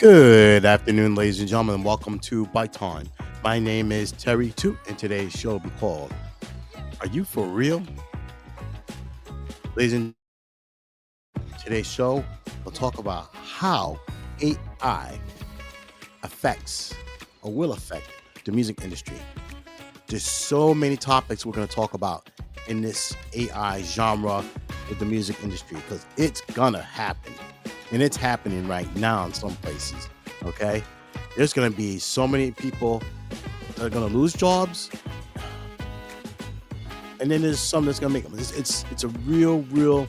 Good afternoon, ladies and gentlemen, and welcome to Bite Time. My name is Terry Toot, and today's show will be called Are You For Real? Ladies and today's show, we'll talk about how AI affects or will affect the music industry. There's so many topics we're going to talk about in this AI genre with the music industry because it's going to happen. And it's happening right now in some places. Okay. There's going to be so many people that are going to lose jobs. And then there's some that's going to make them. It's a real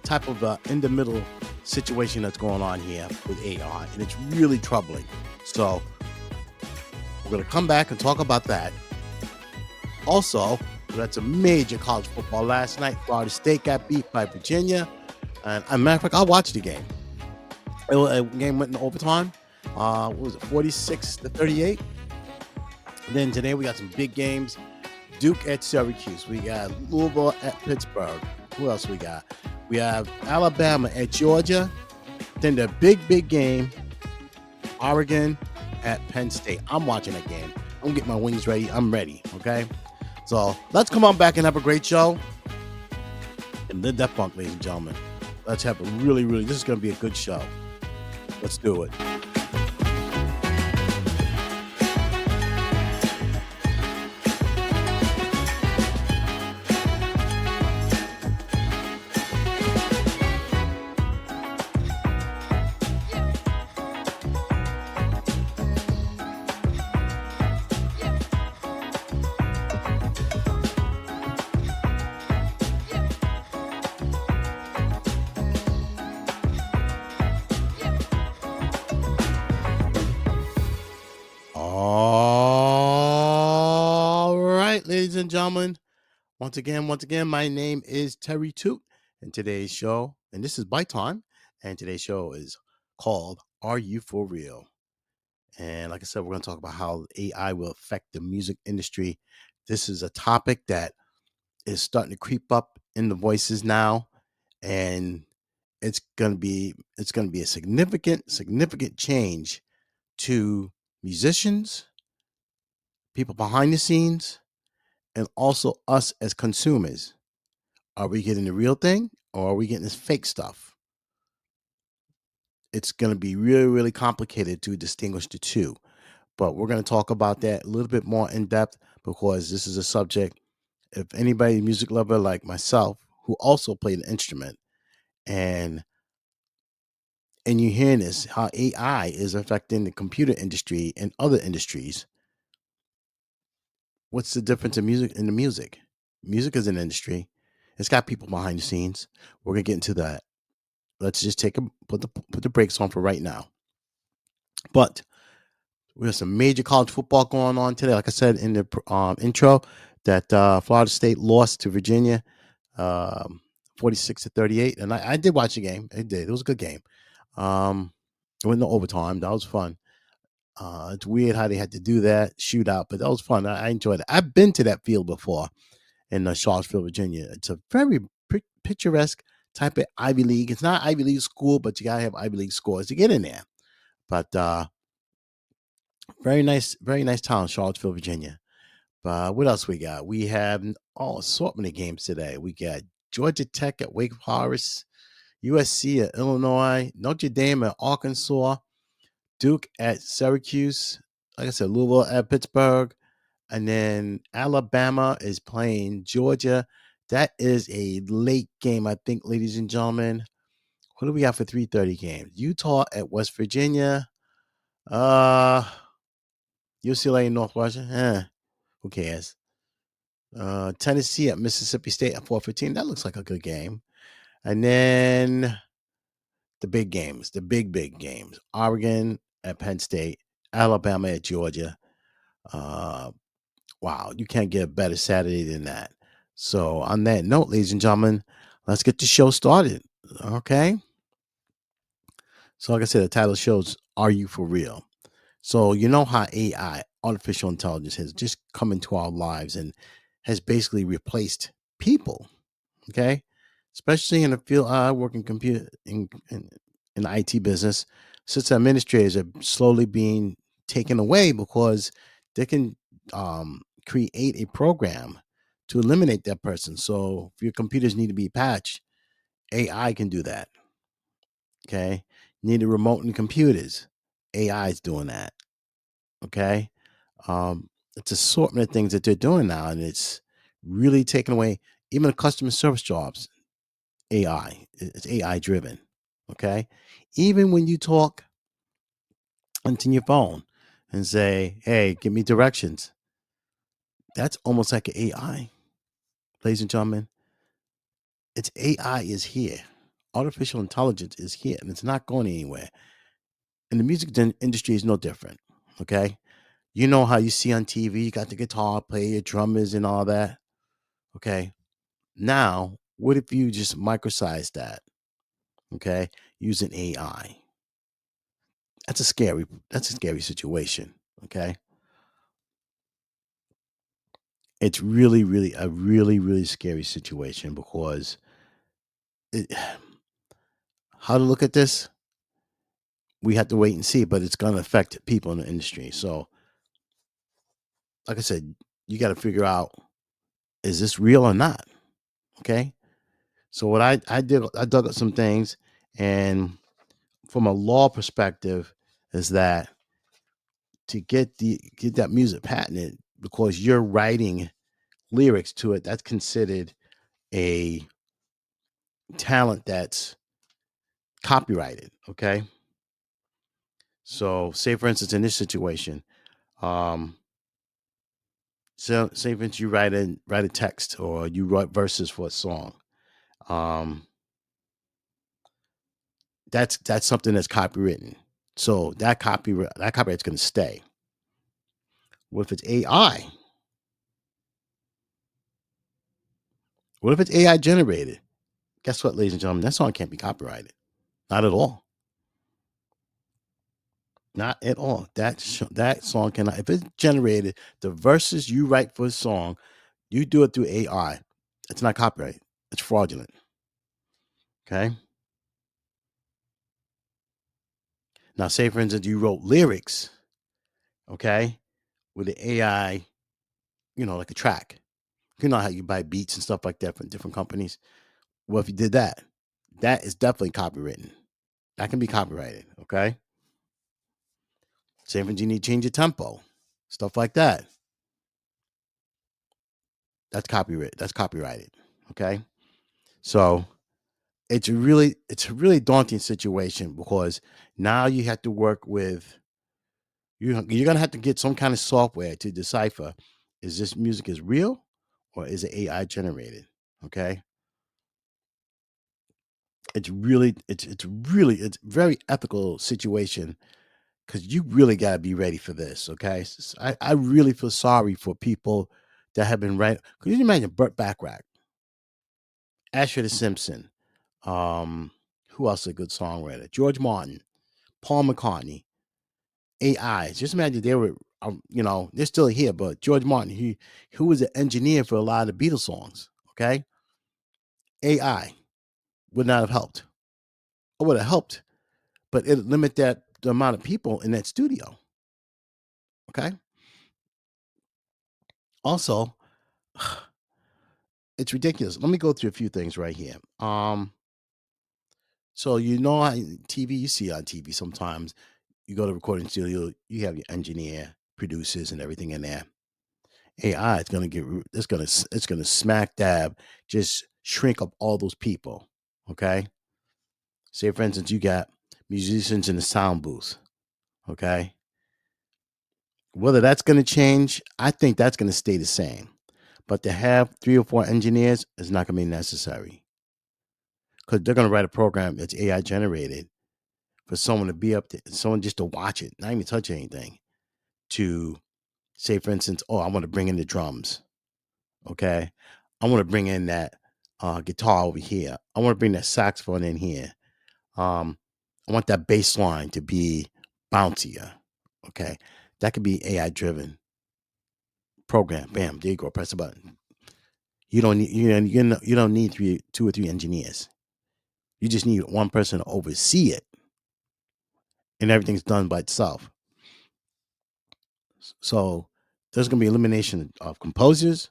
type of in the middle situation that's going on here with AI. And it's really troubling. So we're going to come back and talk about that. Also, that's a major college football last night. Florida State got beat by Virginia. And as a matter of fact, I watched the game. The game went in overtime. What was it, 46-38? Then today we got some big games. Duke at Syracuse. We got Louisville at Pittsburgh. Who else we got? We have Alabama at Georgia. Then the big game, Oregon at Penn State. I'm watching that game. I'm going to get my wings ready. I'm ready, okay? So let's come on back and have a great show. And live that funk, ladies and gentlemen. Let's have a really, this is going to be a good show. Let's do it. All right, ladies and gentlemen. Once again, my name is Terry Toot, and today's show, and this is Bite Time, and today's show is called Are You For Real? And like I said, we're going to talk about how AI will affect the music industry. This is a topic that is starting to creep up in the voices now, and it's going to be a significant change to musicians, people behind the scenes, and also us as consumers. Are we getting the real thing or are we getting this fake stuff? It's going to be really complicated to distinguish the two. But we're going to talk about that a little bit more in depth because this is a subject, if anybody, music lover like myself, who also played an instrument, and you're hearing this, how AI is affecting the computer industry and other industries. What's the difference in music in the music? Music is an industry. It's got people behind the scenes. We're gonna get into that. Let's just put the brakes on for right now. But we have some major college football going on today. Like I said in the intro, that Florida State lost to Virginia, 46-38, and I did watch the game. I did. It was a good game. It went no overtime. That was fun. It's weird how they had to do that shootout, but that was fun. I enjoyed it. I've been to that field before in Charlottesville, Virginia. It's a very picturesque type of Ivy League. It's not Ivy League school, but you gotta have Ivy League scores to get in there. But very nice town, Charlottesville, Virginia. But what else we got? We have assortment of games today. We got Georgia Tech at Wake Forest, USC at Illinois, Notre Dame at Arkansas, Duke at Syracuse, like I said, Louisville at Pittsburgh, and then Alabama is playing Georgia. That is a late game, I think, ladies and gentlemen. What do we got for 3:30 games? Utah at West Virginia. UCLA and Northwestern. Who cares? Tennessee at Mississippi State at 4:15. That looks like a good game. And then the big games, the big games. Oregon at Penn State, Alabama at Georgia. Wow, you can't get a better Saturday than that. So, on that note, ladies and gentlemen, let's get the show started. Okay. So, like I said, the title of the show is Are You For Real? So, you know how AI, artificial intelligence, has just come into our lives and has basically replaced people. Okay. Especially in the field, I work in computer in the IT business. system administrators are slowly being taken away because they can create a program to eliminate that person. So if your computers need to be patched, AI can do that. Okay. Need a remote in computers. AI is doing that. Okay. It's assortment of things that they're doing now, and it's really taking away even the customer service jobs. AI. It's AI driven. Okay. Even when you talk onto your phone and say, "Hey, give me directions," that's almost like an AI, ladies and gentlemen. It's AI is here. Artificial intelligence is here, and it's not going anywhere. And the music industry is no different. Okay. You know how you see on TV, you got the guitar player, drummers, and all that. Okay. Now, what if you just microsize that? Okay. Using AI. That's a scary situation. Okay. It's really a really scary situation because it, how to look at this, we have to wait and see, but it's going to affect people in the industry. So, like I said, you got to figure out, is this real or not? Okay. So what I did, I dug up some things, and from a law perspective, is that to get that music patented because you're writing lyrics to it, that's considered a talent that's copyrighted. Okay. So say for instance in this situation, um, so say for instance you write a text or you write verses for a song. Um, that's something that's copywritten. So that copyright's gonna stay. What if it's AI? What if it's AI generated? Guess what, ladies and gentlemen? That song can't be copyrighted. Not at all. Not at all. That song cannot. If it's generated, the verses you write for a song, you do it through AI. It's not copyright. It's fraudulent. Okay. Now, say for instance, you wrote lyrics. Okay, with the AI, like a track. You know how you buy beats and stuff like that from different companies. Well, if you did that, that is definitely copywritten. That can be copyrighted. Okay. Say for instance, you need to change your tempo, stuff like that. That's copyright. That's copyrighted. Okay. So it's a really daunting situation because now you have to work with you're gonna have to get some kind of software to decipher, is this music is real or is it AI generated? Okay. It's very ethical situation because you really gotta be ready for this. Okay. I really feel sorry for people that have been right. Could you imagine Burt Bacharach, Asher the Simpson, um, who else is a good songwriter? George Martin, Paul McCartney, AI. Just imagine they were, they're still here, but George Martin, he who was an engineer for a lot of the Beatles songs. Okay, AI would not have helped. It would have helped, but it limit the amount of people in that studio. Okay. Also, it's ridiculous. Let me go through a few things right here. So how TV you see on TV sometimes you go to recording studio, you have your engineer, producers, and everything in there. AI is gonna it's gonna smack dab, just shrink up all those people. Okay. Say for instance, you got musicians in the sound booth. Okay. Whether that's gonna change, I think that's gonna stay the same. But to have 3 or 4 engineers is not gonna be necessary because they're gonna write a program that's AI generated for someone to be up there, someone just to watch it, not even touch anything. To say, for instance, oh, I want to bring in the drums. Okay. I want to bring in that guitar over here. I want to bring that saxophone in here. Um, I want that bass line to be bouncier. Okay. That could be AI driven program. Bam, there you go. Press a button. You don't need 2 or 3 engineers. You just need one person to oversee it and everything's done by itself. So there's going to be elimination of composers,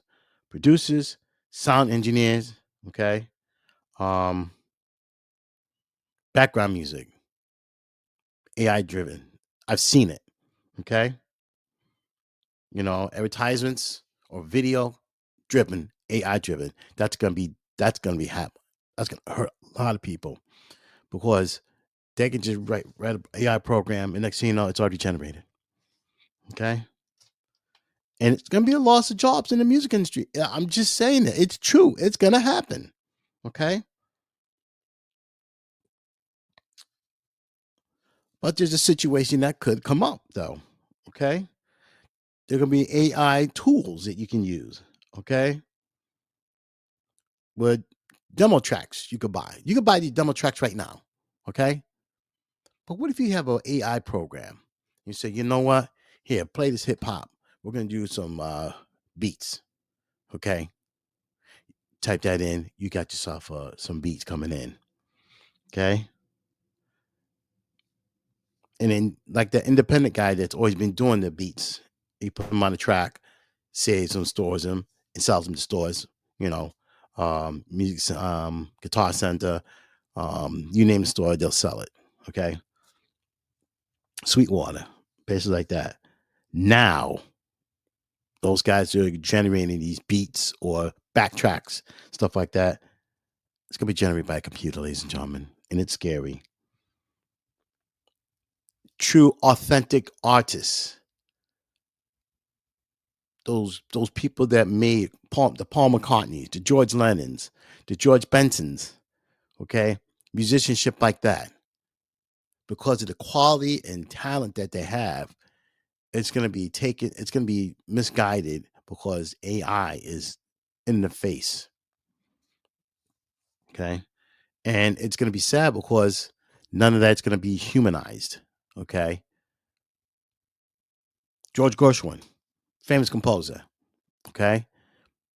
producers, sound engineers, okay? Um, background music, AI driven. I've seen it, okay? Advertisements or video driven, AI driven. That's gonna be happen. That's gonna hurt a lot of people because they can just write an AI program, and next thing you know, it's already generated. Okay, and it's gonna be a loss of jobs in the music industry. I'm just saying it. It's true. It's gonna happen. Okay, but there's a situation that could come up though. Okay, there are gonna be AI tools that you can use. Okay, with demo tracks you could buy. You could buy these demo tracks right now. Okay, but what if you have an AI program? You say, you know what? Here, play this hip hop. We're gonna do some beats. Okay, type that in. You got yourself some beats coming in. Okay, and then like the independent guy that's always been doing the beats, he put them on the track, saves them, stores them, and sells them to stores. You know, Guitar Center, you name the store, they'll sell it. Okay, Sweetwater, places like that. Now those guys are generating these beats or backtracks, stuff like that. It's gonna be generated by a computer, ladies and gentlemen, and it's scary. True, authentic artists, those people that made the Paul McCartneys, the George Lennons, the George Bensons, okay, musicianship like that, because of the quality and talent that they have, it's gonna be taken. It's gonna be misguided because AI is in the face. Okay, and it's going to be sad because none of that's going to be humanized. Okay, George Gershwin, famous composer. Okay,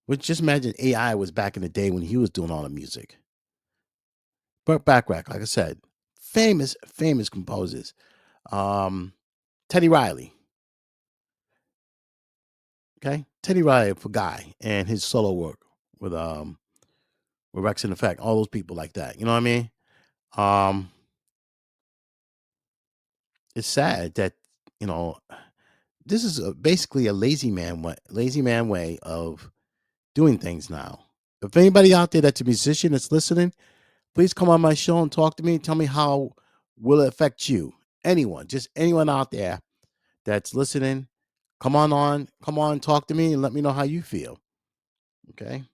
but just imagine AI was back in the day when he was doing all the music. Burt Bacharach, like I said, famous composers. Um, Teddy Riley. Okay, Teddy Riley for Guy and his solo work with Rex and Effect, all those people like that. You know what I mean? Um, it's sad that you know this is basically a lazy man way of doing things now. If anybody out there that's a musician that's listening, please come on my show and talk to me. Tell me how will it affect you. Anyone, just anyone out there that's listening, come on, talk to me and let me know how you feel. Okay.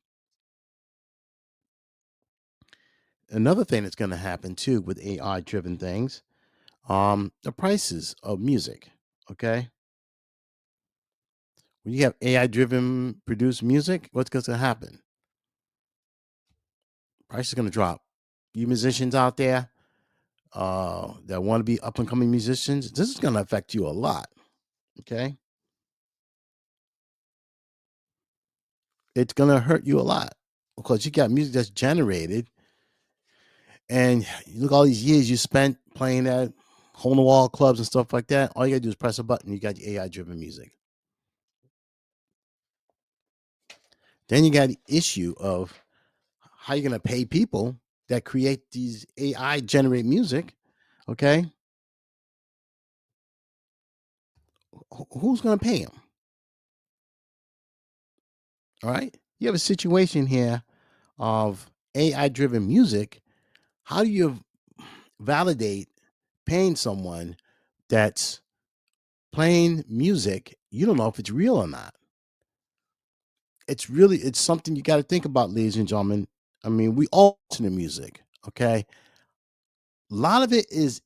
Another thing that's going to happen too with AI driven things, the prices of music. Okay. When you have AI driven produced music, what's going to happen? Price is going to drop. You musicians out there, that want to be up and coming musicians, this is going to affect you a lot. Okay, it's going to hurt you a lot because you got music that's generated, and you look all these years you spent playing at hole in the wall clubs and stuff like that. All you got to do is press a button. You got your AI driven music. Then you got the issue of how you're going to pay people that create these AI generate music. Okay, who's going to pay them? All right, you have a situation here of AI driven music. How do you validate paying someone that's playing music? You don't know if it's real or not. It's something you got to think about, ladies and gentlemen. I mean, we all listen to music. Okay, a lot of it is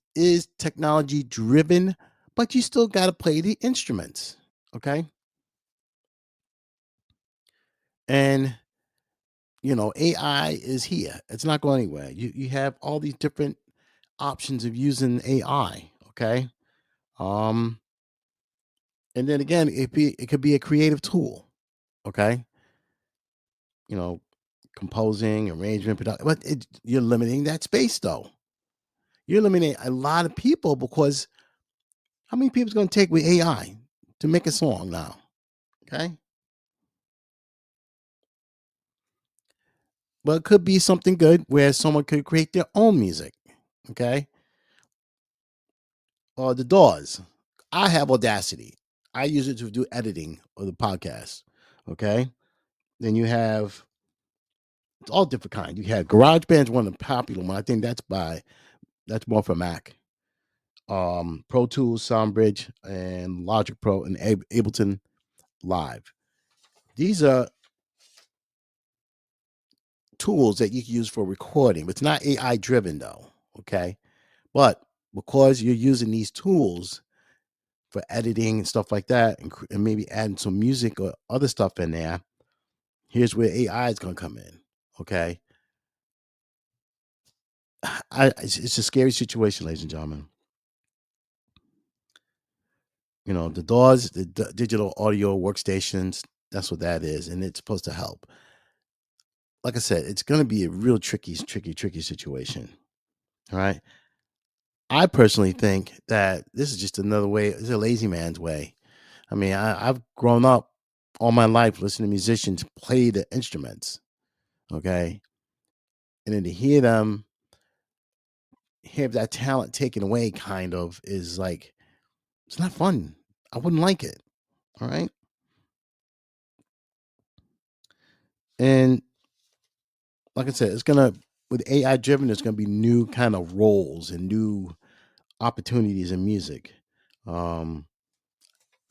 technology driven, but you still got to play the instruments. Okay, and AI is here. It's not going anywhere. You have all these different options of using AI. Okay, um, and then again, it could be a creative tool. Okay, you know, composing, arrangement, production, but you're limiting that space though. You're limiting a lot of people because How many people is going to take with AI to make a song now? Okay. But it could be something good where someone could create their own music. Okay. Or the Doors. I have Audacity. I use it to do editing of the podcast. Okay. Then you have it's all different kind. You have GarageBand's one of the popular one. I think that's more for Mac. Pro Tools, SoundBridge, and Logic Pro and Ableton Live. These are tools that you can use for recording. It's not AI driven though. Okay. But because you're using these tools for editing and stuff like that, and maybe adding some music or other stuff in there, here's where AI is going to come in. Okay. It's a scary situation, ladies and gentlemen. The DAWs, the digital audio workstations, that's what that is. And it's supposed to help. Like I said, it's going to be a real tricky situation. All right. I personally think that this is just another way, it's a lazy man's way. I mean, I've grown up all my life listening to musicians play the instruments. Okay. And then to hear them have that talent taken away kind of is like, it's not fun. I wouldn't like it. All right. And like I said, with AI driven, there's gonna be new kind of roles and new opportunities in music. Um,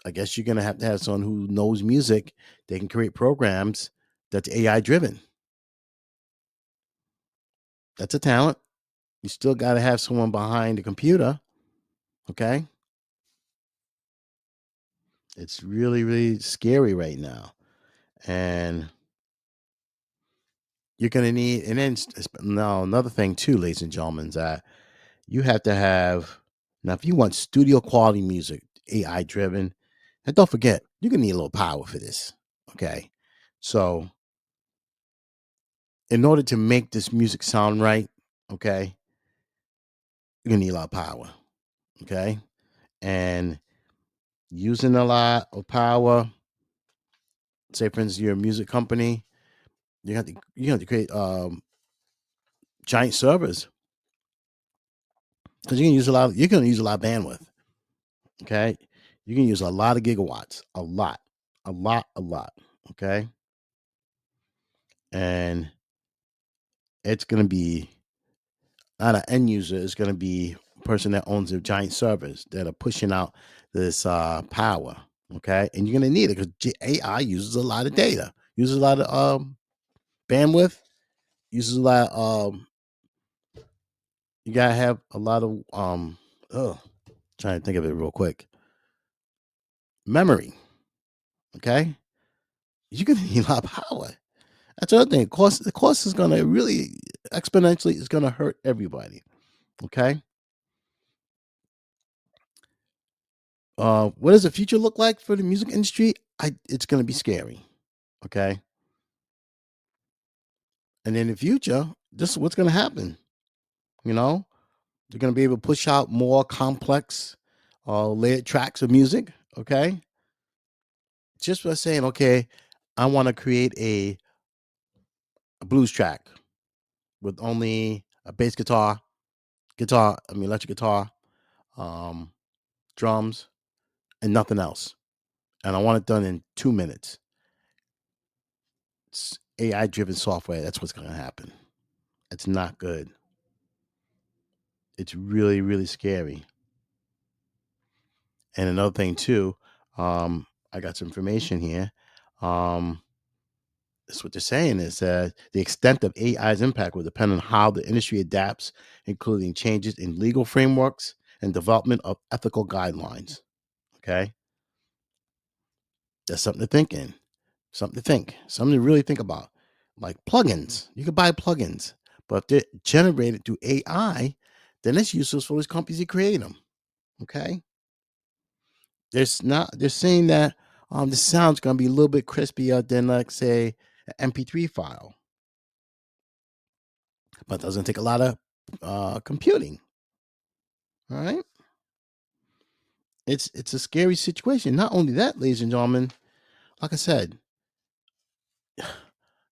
I guess you're gonna have to have someone who knows music. They can create programs that's AI driven. That's a talent. You still got to have someone behind the computer. Okay. It's really, really scary right now. And you're going to need, and then now another thing too, ladies and gentlemen, is that you have to have, now if you want studio quality music, AI driven, and don't forget, you're going to need a little power for this. Okay. So in order to make this music sound right, okay, you're going to need a lot of power. Okay. And using a lot of power, say for instance, you're a music company, you have to create giant servers because you're going to use a lot of bandwidth. Okay. You can use a lot of gigawatts, a lot. Okay. And it's going to be not an end user, it's going to be a person that owns the giant servers that are pushing out this power. Okay. And you're going to need it because AI uses a lot of data, uses a lot of bandwidth, uses a lot of, you got to have a lot of, trying to think of it real quick, memory. Okay. You're going to need a lot of power. That's the other thing. The cost is going to really exponentially is going to hurt everybody. Okay. What does the future look like for the music industry? It's going to be scary. Okay. And in the future, this is what's going to happen. You know, they're going to be able to push out more complex, layered tracks of music. Okay. Just by saying, okay, I want to create a blues track with only a bass electric guitar, um, drums, and nothing else. And I want it done in 2 minutes. It's AI driven software. That's what's going to happen. It's not good. It's really, really scary. And another thing, too, I got some information here. Um, that's what they're saying is that the extent of AI's impact will depend on how the industry adapts, including changes in legal frameworks and development of ethical guidelines. Okay. That's something to think in. Something to really think about. Like plugins, you can buy plugins, but if they're generated through AI, then it's useless for those companies that create them. Okay, there's not. They're saying that the sound's going to be a little bit crispier than, like, say, an MP3 file, but it doesn't take a lot of computing. All right, It's a scary situation. Not only that, ladies and gentlemen, like I said,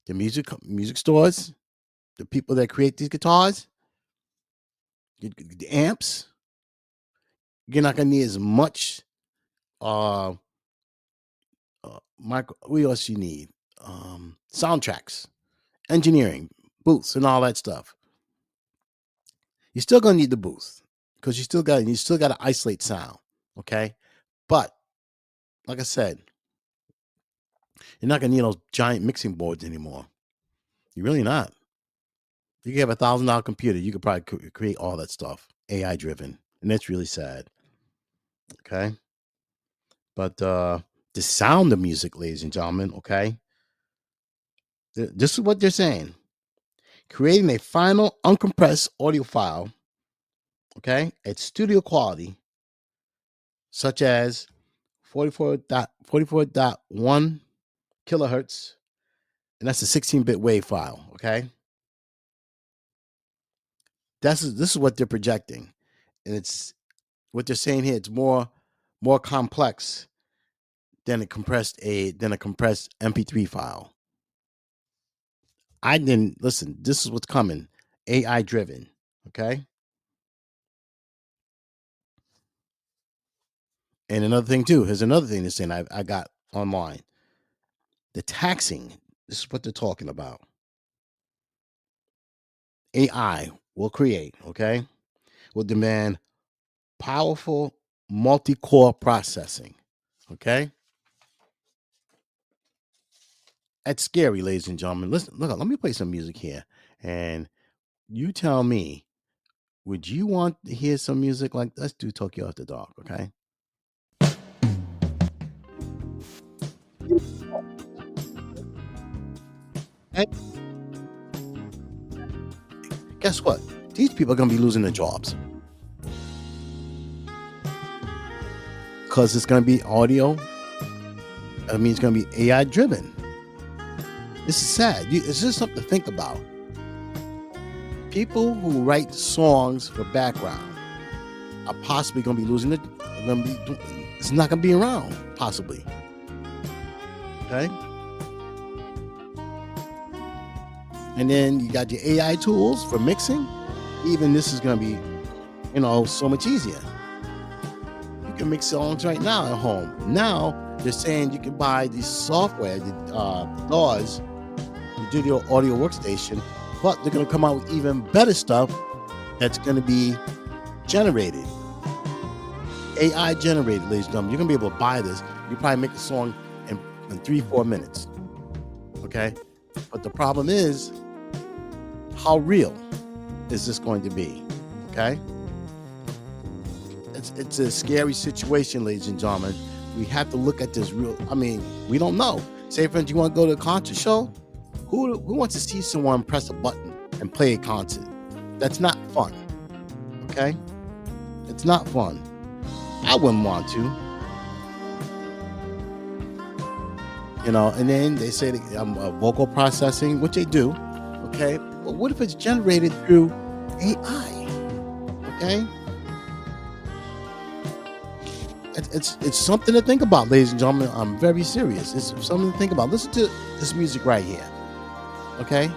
the music stores, the people that create these guitars, the amps, you're not gonna need as much uh micro what else you need? Soundtracks, engineering, booths, and all that stuff. You're still gonna need the booth because you still gotta isolate sound. Okay. But like I said, you're not gonna need those giant mixing boards anymore. You're really not. You can have $1,000 computer, you could probably create all that stuff, AI driven. And that's really sad. Okay. But the sound of music, ladies and gentlemen, okay. This is what they're saying. Creating a final uncompressed audio file, okay, at studio quality, such as 44.1 kilohertz, and that's a 16-bit wave file, okay? This is what they're projecting. And it's what they're saying here, it's more complex than a compressed MP3 file. I didn't listen, this is what's coming. AI driven, okay? And another thing too, here's another thing they're saying I got online. The taxing, this is what they're talking about. AI will create, okay, will demand powerful multi-core processing, okay? That's scary, ladies and gentlemen. Listen, look, let me play some music here. And you tell me, would you want to hear some music like, let's do Tokyo After Dark, okay? And guess what? These people are going to be losing their jobs because it's going to be audio. I mean, it's going to be AI driven. This is sad. It's just something to think about. People who write songs for background are possibly going to be losing it. It's not going to be around, possibly. Okay. And then you got your AI tools for mixing. Even this is going to be, so much easier. You can mix songs right now at home. Now they're saying you can buy the software, the DAWs, the Digital Audio Workstation, but they're going to come out with even better stuff that's going to be generated. AI generated, ladies and gentlemen. You're going to be able to buy this. You probably make a song in 3-4 minutes. Okay? But the problem is, how real is this going to be? Okay? It's a scary situation, ladies and gentlemen. We have to look at this real. I mean, we don't know. Say, for instance, you want to go to a concert show. Who wants to see someone press a button and play a concert? That's not fun. Okay? It's not fun. I wouldn't want to. And then they say vocal processing, which they do. Okay? But what if it's generated through AI? Okay? It's something to think about, ladies and gentlemen. I'm very serious. It's something to think about. Listen to this music right here. Okay?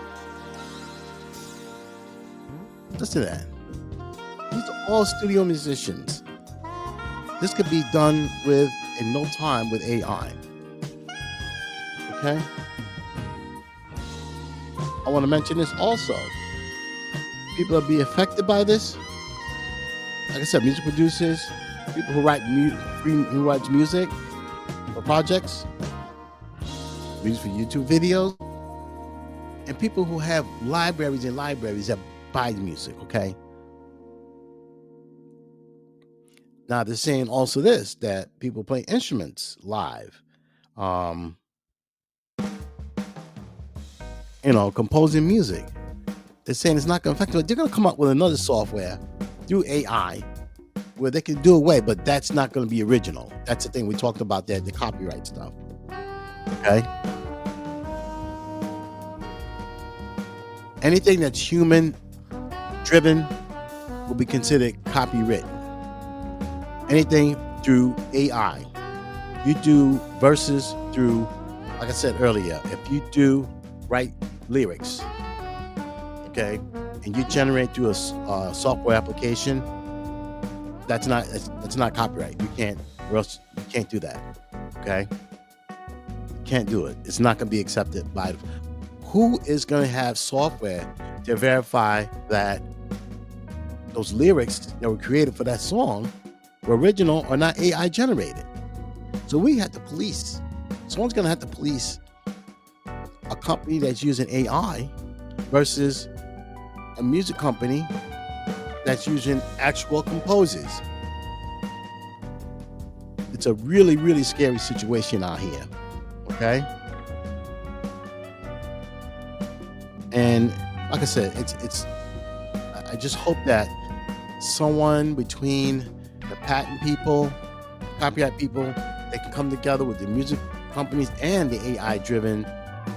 Listen to that. These are all studio musicians. This could be done in no time with AI. Okay? I want to mention this also. People that be affected by this, like I said, music producers, people who write music for projects, music for YouTube videos, and people who have libraries and libraries that buy music, okay? Now they're saying also this, that people play instruments live. Composing music. They're saying it's not going to affect it. They're going to come up with another software through AI where they can do away, but that's not going to be original. That's the thing we talked about there, the copyright stuff. Okay? Anything that's human driven will be considered copywritten. Anything through AI. You do verses through, like I said earlier, if you do write lyrics, okay, and you generate through a software application, that's not copyright. You can't, or else you can't do that. Okay, you can't do it. It's not going to be accepted by. Who is going to have software to verify that those lyrics that were created for that song were original or not AI generated? So we have to police. Someone's going to have to police a company that's using AI versus a music company that's using actual composers. It's a really, really scary situation out here. Okay. And like I said, I just hope that someone between the patent people, copyright people, they can come together with the music companies and the AI-driven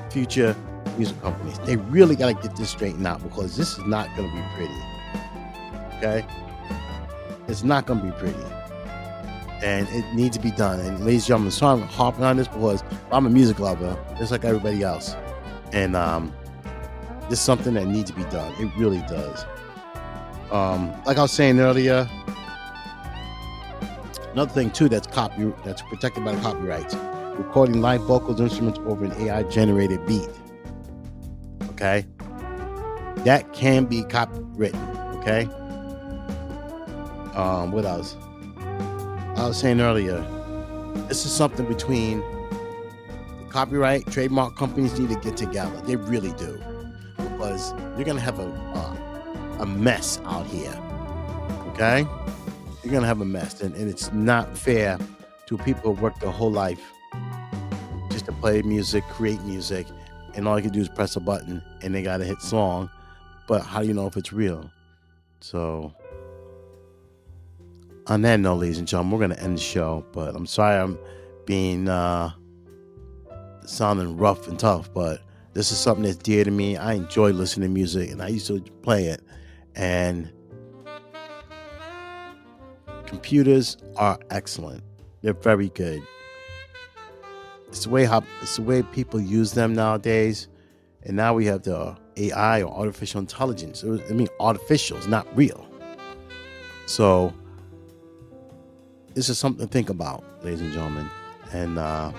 future music companies. They really got to get this straightened out, because this is not going to be pretty. Okay? It's not going to be pretty. And it needs to be done. And ladies and gentlemen, so I'm harping on this because I'm a music lover, just like everybody else. And this is something that needs to be done. It really does. Like I was saying earlier, another thing too that's protected by the copyrights: recording live vocals instruments over an AI generated beat. Okay, that can be copywritten. Okay. What else? I was saying earlier, this is something between the copyright, trademark companies need to get together. They really do, because you're gonna have a mess out here. Okay, you're gonna have a mess, and it's not fair to people who work their whole life just to play music, create music, and all you can do is press a button and they got a hit song. But how do you know if it's real? So on that note, ladies and gentlemen, we're going to end the show. But I'm sorry I'm being sounding rough and tough, but this is something that's dear to me. I enjoy listening to music, and I used to play it. And computers are excellent. They're very good. It's the way people use them nowadays. And now we have the AI, or artificial intelligence. Artificial is not real. So this is something to think about, ladies and gentlemen. And I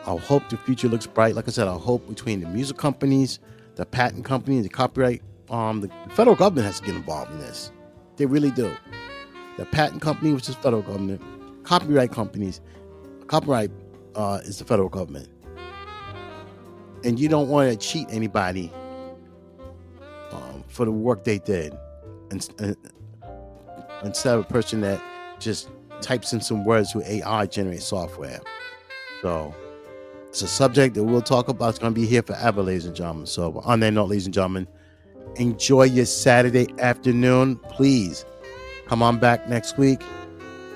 hope the future looks bright. Like I said, I hope between the music companies, the patent companies, the copyright, the federal government has to get involved in this. They really do. The patent company, which is federal government, copyright companies, copyright is the federal government. And you don't want to cheat anybody for the work they did, instead of a person that just types in some words through AI generated software. So it's a subject that we'll talk about. It's going to be here forever, ladies and gentlemen. So on that note, ladies and gentlemen, enjoy your Saturday afternoon. Please come on back next week.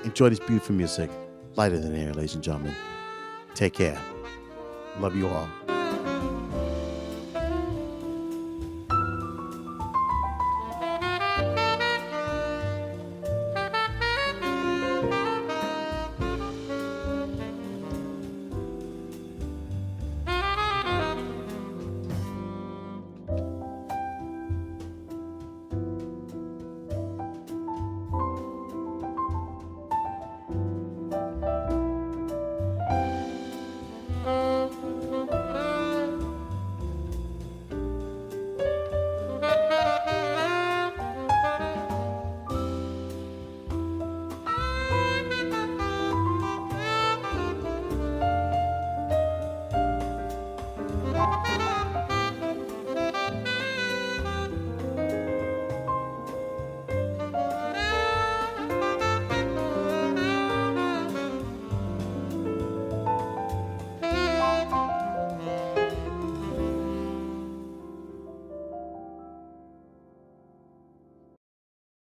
Enjoy this beautiful music. Lighter than air, ladies and gentlemen. Take care. Love you all.